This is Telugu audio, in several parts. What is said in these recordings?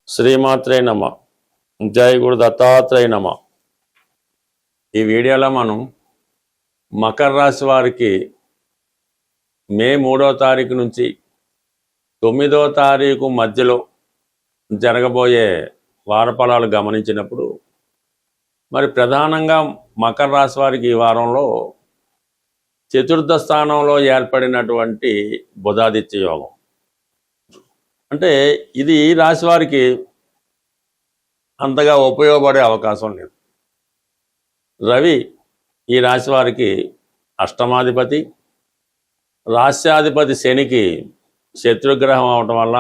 శ్రీమాత్రే నమ. జై గురు దత్తాత్రేయ నమ. ఈ వీడియోలో మనం మకర రాశి వారికి మే 3వ తారీఖు నుంచి 9వ తారీఖు మధ్యలో జరగబోయే వారఫలాలు గమనించినప్పుడు మరి ప్రధానంగా మకర రాశి వారికి ఈ వారంలో చతుర్థ స్థానంలో ఏర్పడినటువంటి బుధాదిత్య యోగం, అంటే ఇది ఈ రాశి వారికి అంతగా ఉపయోగపడే అవకాశం లేదు. రవి ఈ రాశి వారికి అష్టమాధిపతి, రాస్యాధిపతి శనికి శత్రుగ్రహం అవటం వల్ల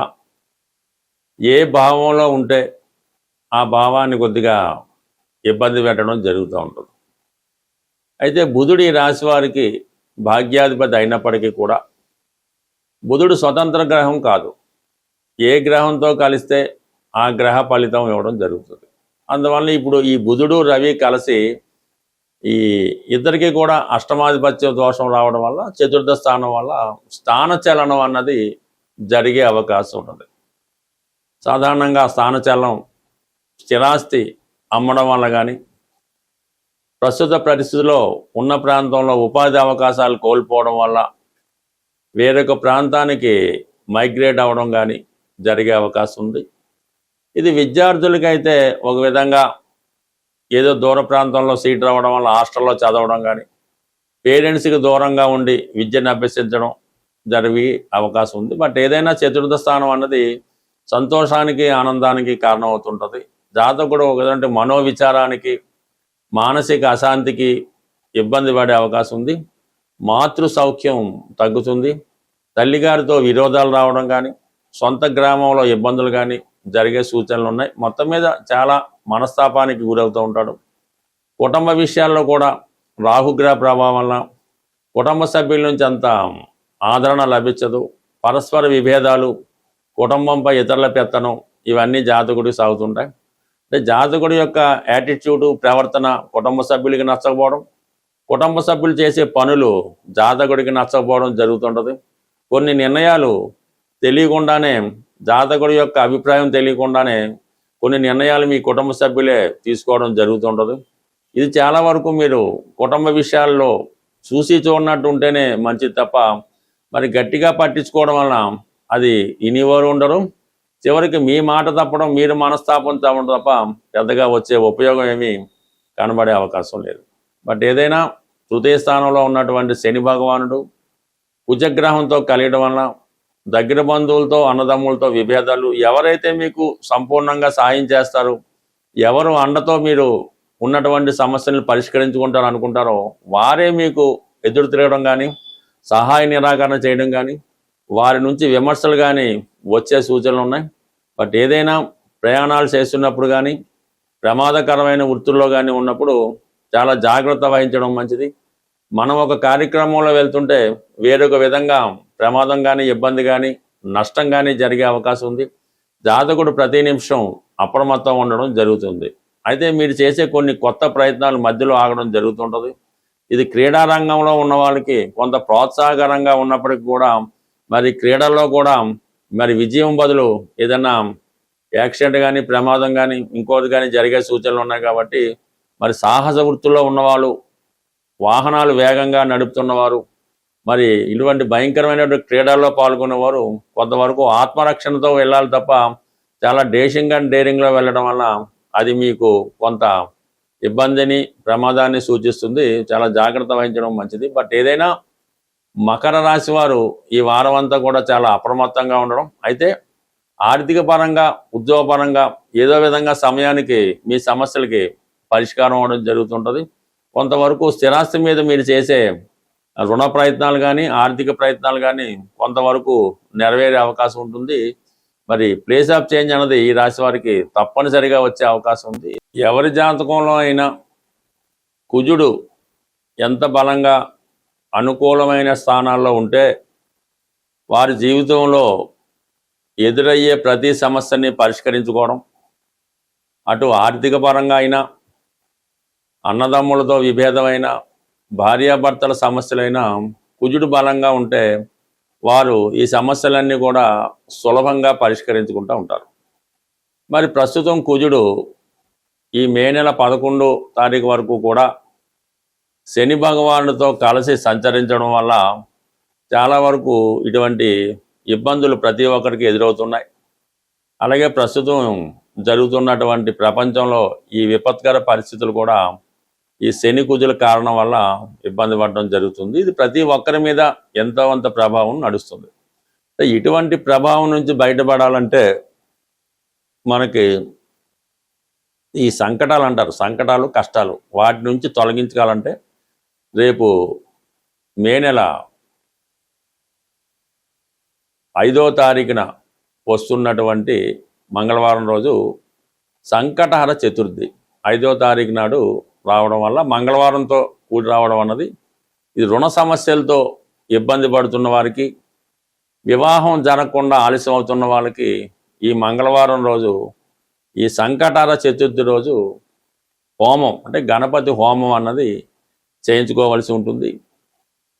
ఏ భావంలో ఉంటే ఆ భావాన్ని కొద్దిగా ఇబ్బంది పెట్టడం జరుగుతూ ఉంటుంది. అయితే బుధుడు ఈ రాశి వారికి భాగ్యాధిపతి అయినప్పటికీ కూడా బుధుడు స్వతంత్ర గ్రహం కాదు. ఏ గ్రహంతో కలిస్తే ఆ గ్రహ ఫలితం ఇవ్వడం జరుగుతుంది. అందువల్ల ఇప్పుడు ఈ బుధుడు రవి కలిసి ఈ ఇద్దరికి కూడా అష్టమాధిపత్య దోషం రావడం వల్ల చతుర్థ స్థానం వల్ల స్థానచలనం అన్నది జరిగే అవకాశం ఉంటుంది. సాధారణంగా స్థానచలనం స్థిరాస్తి అమ్మడం వల్ల కానీ, ప్రస్తుత పరిస్థితిలో ఉన్న ప్రాంతంలో ఉపాధి అవకాశాలు కోల్పోవడం వల్ల వేరొక ప్రాంతానికి మైగ్రేట్ అవ్వడం కానీ జరిగే అవకాశం ఉంది. ఇది విద్యార్థులకైతే ఒక విధంగా ఏదో దూర ప్రాంతంలో సీట్ రావడం వల్ల హాస్టల్లో చదవడం కానీ, పేరెంట్స్కి దూరంగా ఉండి విద్యను అభ్యసించడం జరిగే అవకాశం ఉంది. బట్ ఏదైనా చతుర్థ స్థానం అన్నది సంతోషానికి ఆనందానికి కారణమవుతుంటుంది. జాతకుడు ఒక విధంగా మనోవిచారానికి మానసిక అశాంతికి ఇబ్బంది పడే అవకాశం ఉంది. మాతృ సౌఖ్యం తగ్గుతుంది. తల్లిగారితో విరోధాలు రావడం కానీ, సొంత గ్రామంలో ఇబ్బందులు కానీ జరిగే సూచనలు ఉన్నాయి. మొత్తం మీద చాలా మనస్తాపానికి గురవుతూ ఉంటాడు. కుటుంబ విషయాల్లో కూడా రాహుగ్రహ ప్రభావం వల్ల కుటుంబ సభ్యుల నుంచి అంత ఆదరణ లభించదు. పరస్పర విభేదాలు, కుటుంబంపై ఇతరుల పెత్తనం ఇవన్నీ జాతకుడికి సాగుతుంటాయి. అంటే జాతకుడి యొక్క యాటిట్యూడు, ప్రవర్తన కుటుంబ సభ్యులకి నచ్చకపోవడం, కుటుంబ సభ్యులు చేసే పనులు జాతకుడికి నచ్చకపోవడం జరుగుతుంటుంది. కొన్ని నిర్ణయాలు తెలియకుండానే, జాతకుడి యొక్క అభిప్రాయం తెలియకుండానే కొన్ని నిర్ణయాలు మీ కుటుంబ సభ్యులే తీసుకోవడం జరుగుతుంటుంది. ఇది చాలా వరకు మీరు కుటుంబ విషయాల్లో చూసి చూడనట్టు ఉంటేనే మంచిది తప్ప మరి గట్టిగా పట్టించుకోవడం వలన అది ఇనివారు ఉండరు. చివరికి మీ మాట తప్పడం, మీరు మనస్తాపం తప్పడం తప్ప పెద్దగా వచ్చే ఉపయోగం ఏమీ కనబడే అవకాశం లేదు. బట్ ఏదైనా తృతీయ స్థానంలో ఉన్నటువంటి శని భగవానుడు కుజగ్రహంతో కలియడం వలన దగ్గర బంధువులతో, అన్నదమ్ములతో విభేదాలు, ఎవరైతే మీకు సంపూర్ణంగా సాయం చేస్తారు, ఎవరు అండతో మీరు ఉన్నటువంటి సమస్యలను పరిష్కరించుకుంటారు అనుకుంటారో వారే మీకు ఎదురు తిరగడం కానీ, సహాయ నిరాకరణ చేయడం కానీ, వారి నుంచి విమర్శలు కానీ వచ్చే సూచనలు ఉన్నాయి. బట్ ఏదైనా ప్రయాణాలు చేస్తున్నప్పుడు కానీ, ప్రమాదకరమైన వృత్తుల్లో కానీ ఉన్నప్పుడు చాలా జాగ్రత్త వహించడం మంచిది. మనం ఒక కార్యక్రమంలో వెళ్తుంటే వేరొక విధంగా ప్రమాదం కానీ, ఇబ్బంది కానీ, నష్టం కానీ జరిగే అవకాశం ఉంది. జాతకుడు ప్రతి నిమిషం అప్రమత్తం ఉండడం జరుగుతుంది. అయితే మీరు చేసే కొన్ని కొత్త ప్రయత్నాలు మధ్యలో ఆగడం జరుగుతుంటుంది. ఇది క్రీడా రంగంలో ఉన్న వాళ్ళకి కొంత ప్రోత్సాహకరంగా ఉన్నప్పటికీ కూడా మరి క్రీడల్లో కూడా మరి విజయం బదులు ఏదైనా యాక్సిడెంట్ కానీ, ప్రమాదం కానీ, ఇంకోటి కానీ జరిగే సూచనలు ఉన్నాయి. కాబట్టి మరి సాహస వృత్తుల్లో ఉన్నవాళ్ళు, వాహనాలు వేగంగా నడుపుతున్నవారు, మరి ఇటువంటి భయంకరమైనటువంటి క్రీడల్లో పాల్గొనేవారు కొంతవరకు ఆత్మరక్షణతో వెళ్ళాలి తప్ప చాలా డేషింగ్ అండ్ డేరింగ్లో వెళ్ళడం వల్ల అది మీకు కొంత ఇబ్బందిని, ప్రమాదాన్ని సూచిస్తుంది. చాలా జాగ్రత్త వహించడం మంచిది. బట్ ఏదైనా మకర రాశి వారు ఈ వారం అంతా కూడా చాలా అప్రమత్తంగా ఉండడం, అయితే ఆర్థిక పరంగా, ఉద్యోగపరంగా ఏదో విధంగా సమయానికి మీ సమస్యలకి పరిష్కారం అవ్వడం జరుగుతుంటుంది. కొంతవరకు స్థిరాస్తి మీద మీరు చేసే రుణ ప్రయత్నాలు కానీ, ఆర్థిక ప్రయత్నాలు కానీ కొంతవరకు నెరవేరే అవకాశం ఉంటుంది. మరి ప్లేస్ ఆఫ్ చేంజ్ అన్నది ఈ రాశి వారికి తప్పనిసరిగా వచ్చే అవకాశం ఉంది. ఎవరి జాతకంలో అయినా కుజుడు ఎంత బలంగా అనుకూలమైన స్థానాల్లో ఉంటే వారి జీవితంలో ఎదురయ్యే ప్రతి సమస్యని పరిష్కరించుకోవడం, అటు ఆర్థిక పరంగా అయినా, అన్నదమ్ములతో విభేదమైన, భార్యాభర్తల సమస్యలైనా కుజుడు బలంగా ఉంటే వారు ఈ సమస్యలన్నీ కూడా సులభంగా పరిష్కరించుకుంటూ ఉంటారు. మరి ప్రస్తుతం కుజుడు ఈ మే నెల 11 తారీఖు వరకు కూడా శని భగవానుడితో కలిసి సంచరించడం వల్ల చాలా వరకు ఇటువంటి ఇబ్బందులు ప్రతి ఒక్కరికి ఎదురవుతున్నాయి. అలాగే ప్రస్తుతం జరుగుతున్నటువంటి ప్రపంచంలో ఈ విపత్కర పరిస్థితులు కూడా ఈ శని కుజుల కారణం వల్ల ఇబ్బంది పడడం జరుగుతుంది. ఇది ప్రతి ఒక్కరి మీద ఎంతో అంత ప్రభావం నడుస్తుంది. ఇటువంటి ప్రభావం నుంచి బయటపడాలంటే మనకి ఈ సంకటాలు అంటారు, సంకటాలు కష్టాలు, వాటి నుంచి తొలగించాలంటే రేపు మే నెల 5వ తారీఖున వస్తున్నటువంటి మంగళవారం రోజు సంకటహర చతుర్థి 5వ తారీఖు నాడు రావడం వల్ల మంగళవారంతో కూడి రావడం అన్నది ఇది రుణ సమస్యలతో ఇబ్బంది పడుతున్న వారికి, వివాహం జరగకుండా ఆలస్యం అవుతున్న వాళ్ళకి ఈ మంగళవారం రోజు ఈ సంకటహర చతుర్థి రోజు హోమం అంటే గణపతి హోమం అన్నది చేయించుకోవాల్సి ఉంటుంది.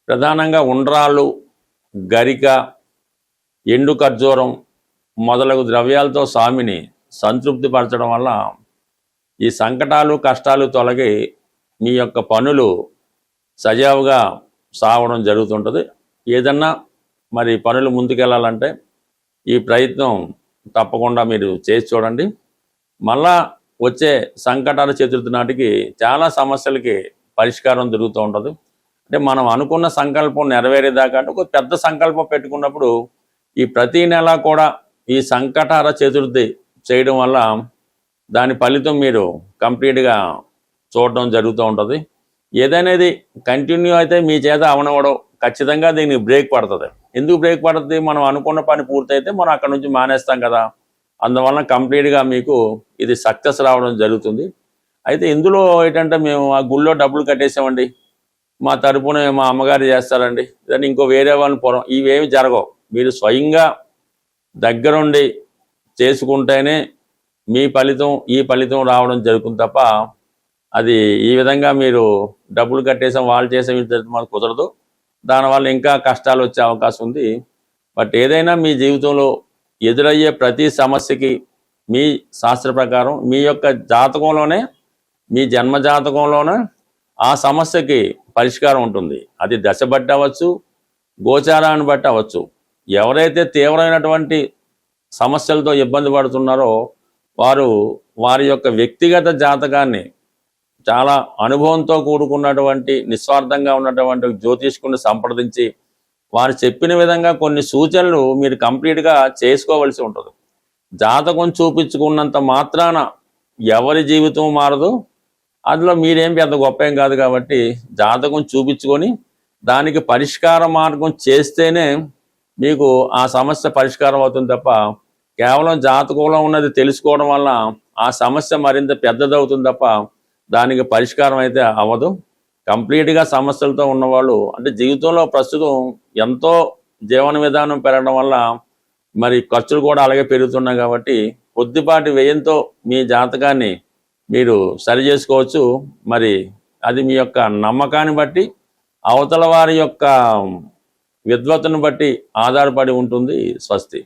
ప్రధానంగా ఉండ్రాళ్ళు, గరిక, ఎండు ఖర్జూరం మొదలగు ద్రవ్యాలతో స్వామిని సంతృప్తి పరచడం వల్ల ఈ సంకటాలు కష్టాలు తొలగి మీ యొక్క పనులు సజావుగా సాగడం జరుగుతుంటుంది. ఏదన్నా మరి పనులు ముందుకెళ్ళాలంటే ఈ ప్రయత్నం తప్పకుండా మీరు చేసి చూడండి. మళ్ళా వచ్చే సంకటాల చతుర్థి నాటికి చాలా సమస్యలకి పరిష్కారం జరుగుతూ ఉంటుంది. అంటే మనం అనుకున్న సంకల్పం నెరవేరేదాకా అంటే ఒక పెద్ద సంకల్పం పెట్టుకున్నప్పుడు ఈ ప్రతి నెల కూడా ఈ సంకటహర చతుర్థి చేయడం వల్ల దాని ఫలితం మీరు కంప్లీట్గా చూడడం జరుగుతూ ఉంటుంది. ఏదైనాది కంటిన్యూ అయితే మీ చేత అవనవడం ఖచ్చితంగా దీనికి బ్రేక్ పడుతుంది. ఎందుకు బ్రేక్ పడుతుంది? మనం అనుకున్న పని పూర్తయితే మనం అక్కడ నుంచి మానేస్తాం కదా, అందువలన కంప్లీట్గా మీకు ఇది సక్సెస్ రావడం జరుగుతుంది. అయితే ఇందులో ఏంటంటే మేము ఆ గుళ్ళో డబ్బులు కట్టేసామండి, మా తరపున మా అమ్మగారు చేస్తారండి, దాన్ని ఇంకో వేరే వాళ్ళని పొరం, ఇవేమి జరగవు. మీరు స్వయంగా దగ్గరుండి చేసుకుంటేనే మీ ఫలితం ఈ ఫలితం రావడం జరుగుతుంది తప్ప అది ఈ విధంగా మీరు డబ్బులు కట్టేసాం వాళ్ళు చేసే మనకు కుదరదు. దానివల్ల ఇంకా కష్టాలు వచ్చే అవకాశం ఉంది. బట్ ఏదైనా మీ జీవితంలో ఎదురయ్యే ప్రతి సమస్యకి మీ శాస్త్ర ప్రకారం మీ యొక్క జాతకంలోనే, మీ జన్మ జాతకంలోనే ఆ సమస్యకి పరిష్కారం ఉంటుంది. అది దశ బట్టి అవ్వచ్చు, గోచారాన్ని బట్టి అవ్వచ్చు. ఎవరైతే తీవ్రమైనటువంటి సమస్యలతో ఇబ్బంది పడుతున్నారో వారు వారి యొక్క వ్యక్తిగత జాతకాన్ని చాలా అనుభవంతో కూడుకున్నటువంటి నిస్వార్థంగా ఉన్నటువంటి జ్యోతిష్కుని సంప్రదించి వారు చెప్పిన విధంగా కొన్ని సూచనలు మీరు కంప్లీట్గా చేసుకోవలసి ఉంటుంది. జాతకం చూపించుకున్నంత మాత్రాన ఎవరి జీవితం మారదు, అందులో మీరేం పెద్ద గొప్ప ఏం కాదు. కాబట్టి జాతకం చూపించుకొని దానికి పరిష్కార మార్గం చేస్తేనే మీకు ఆ సమస్య పరిష్కారం అవుతుంది తప్ప కేవలం జాతకంలో ఉన్నది తెలుసుకోవడం వల్ల ఆ సమస్య మరింత పెద్దదవుతుంది తప్ప దానికి పరిష్కారం అయితే అవ్వదు. కంప్లీట్గా సమస్యలతో ఉన్నవాళ్ళు అంటే జీవితంలో ప్రస్తుతం ఎంతో జీవన విధానం పెరగడం వల్ల మరి ఖర్చులు కూడా అలాగే పెరుగుతున్నాయి. కాబట్టి కొద్దిపాటి వ్యయంతో మీ జాతకాన్ని మీరు సరి చేసుకోవచ్చు. మరి అది మీ యొక్క నమ్మకాన్ని బట్టి, అవతల వారి యొక్క విద్వత్తును బట్టి ఆధారపడి ఉంటుంది. స్వస్తి.